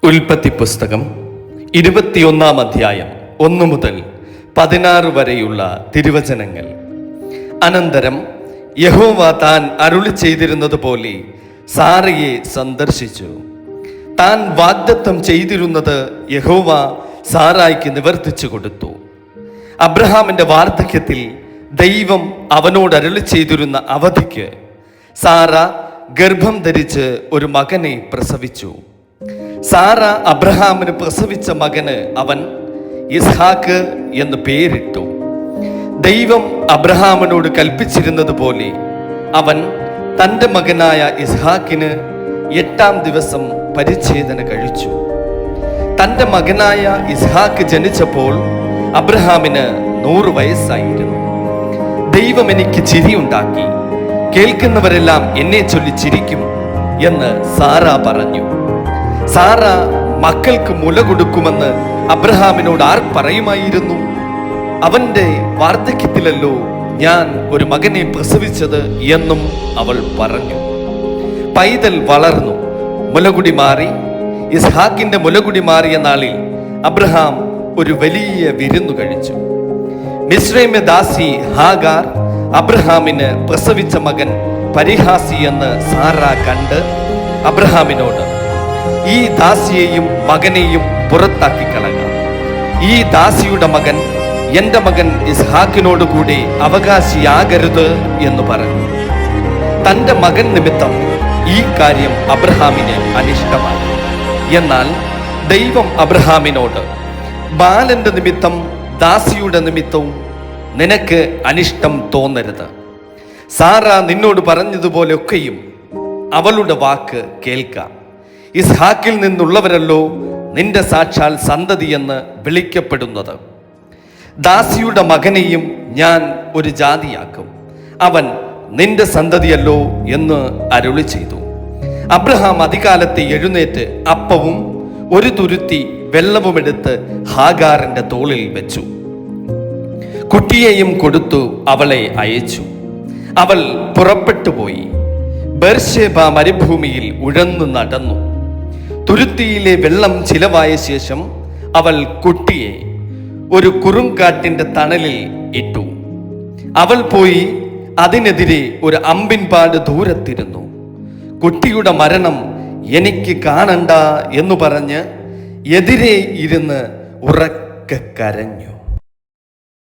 ഉൽപ്പത്തി പുസ്തകം 21 അധ്യായം 1 മുതൽ 16 വരെയുള്ള തിരുവചനങ്ങൾ. അനന്തരം യഹോവ താൻ അരുളി ചെയ്തിരുന്നത് പോലെ സാറയെ സന്ദർശിച്ചു. താൻ വാഗ്ദത്തം ചെയ്തിരുന്നത് യഹോവ സാറായിക്ക് നിവർത്തിച്ചു കൊടുത്തു. അബ്രഹാമിന്റെ വാർദ്ധക്യത്തിൽ ദൈവം അവനോട് അരുളി ചെയ്തിരുന്ന അവധിക്ക് സാറ ഗർഭം ധരിച്ച് ഒരു മകനെ പ്രസവിച്ചു. സാറ അബ്രഹാമിന് പ്രസവിച്ച മകന് അവൻ ഇസ്ഹാക്ക് എന്ന് പേരിട്ടു. ദൈവം അബ്രഹാമിനോട് കൽപ്പിച്ചിരുന്നത് പോലെ അവൻ തൻ്റെ മകനായ ഇസ്ഹാക്കിന് 8-ാം ദിവസം പരിച്ഛേദന കഴിച്ചു. തൻ്റെ മകനായ ഇസ്ഹാക്ക് ജനിച്ചപ്പോൾ അബ്രഹാമിന് 100 വയസ്സായിരുന്നു. ദൈവം എനിക്ക് ചിരിയുണ്ടാക്കി, കേൾക്കുന്നവരെല്ലാം എന്നെ ചൊല്ലി ചിരിക്കും എന്ന് സാറ പറഞ്ഞു. സാറ മക്കൾക്ക് മുല കൊടുക്കുമെന്ന് അബ്രഹാമിനോട് ആർ പറയുമായിരുന്നു? അവന്റെ വാർദ്ധക്യത്തിലല്ലോ ഞാൻ ഒരു മകനെ പ്രസവിച്ചത് എന്നും അവൾ പറഞ്ഞു. പൈതൽ വളർന്നു, മുലകുടി മാറി. ഇസ്ഹാക്കിന്റെ മുലകുടി മാറിയ നാളിൽ അബ്രഹാം ഒരു വലിയ വിരുന്നു കഴിച്ചു. മിസ്രൈമ്യ ദാസി ഹാഗാർ അബ്രഹാമിന് പ്രസവിച്ച മകൻ പരിഹാസി എന്ന് സാറ കണ്ട് അബ്രഹാമിനോട്, ഈ ദാസിയെയും മകനെയും പുറത്താക്കി കളക. ഈ ദാസിയുടെ മകൻ എൻ്റെ മകൻ ഇസ്ഹാക്കിനോട് കൂടി അവകാശിയാകരുത് എന്ന് പറഞ്ഞു. തൻ്റെ മകൻ നിമിത്തം ഈ കാര്യം അബ്രഹാമിന് അനിഷ്ടമായി. എന്നാൽ ദൈവം അബ്രഹാമിനോട്, ബാലന്റെ നിമിത്തം ദാസിയുടെ നിമിത്തവും നിനക്ക് അനിഷ്ടം തോന്നരുത്. സാറ നിന്നോട് പറഞ്ഞതുപോലെയൊക്കെയും അവളുടെ വാക്ക് കേൾക്കാം. ഇസ്ഹാക്കിൽ നിന്നുള്ളവരല്ലോ നിന്റെ സാക്ഷാൽ സന്തതി എന്ന് വിളിക്കപ്പെടുന്നത്. ദാസിയുടെ മകനെയും ഞാൻ ഒരു ജാതിയാക്കും, അവൻ നിന്റെ സന്തതിയല്ലോ എന്ന് അരുളി ചെയ്തു. അബ്രഹാം അതികാലത്തെ എഴുന്നേറ്റ് അപ്പവും ഒരു തുരുത്തി വെള്ളവുമെടുത്ത് ഹാഗാറിന്റെ തോളിൽ വെച്ചു. കുട്ടിയെയും കൊടുത്തു അവളെ അയച്ചു. അവൾ പുറപ്പെട്ടുപോയി ബേർശേബ മരുഭൂമിയിൽ ഉഴന്നു നടന്നു. തുരുത്തിയിലെ വെള്ളം ചിലവായ ശേഷം അവൾ കുട്ടിയെ ഒരു കുറുങ്കാട്ടിന്റെ തണലിൽ ഇട്ടു. അവൾ പോയി അതിനെതിരെ ഒരു അമ്പിൻപാട് ദൂരത്തിരുന്നു. കുട്ടിയുടെ മരണം എനിക്ക് കാണണ്ട എന്നു പറഞ്ഞ് എതിരെ ഇരുന്ന് ഉറക്കെ കരഞ്ഞു.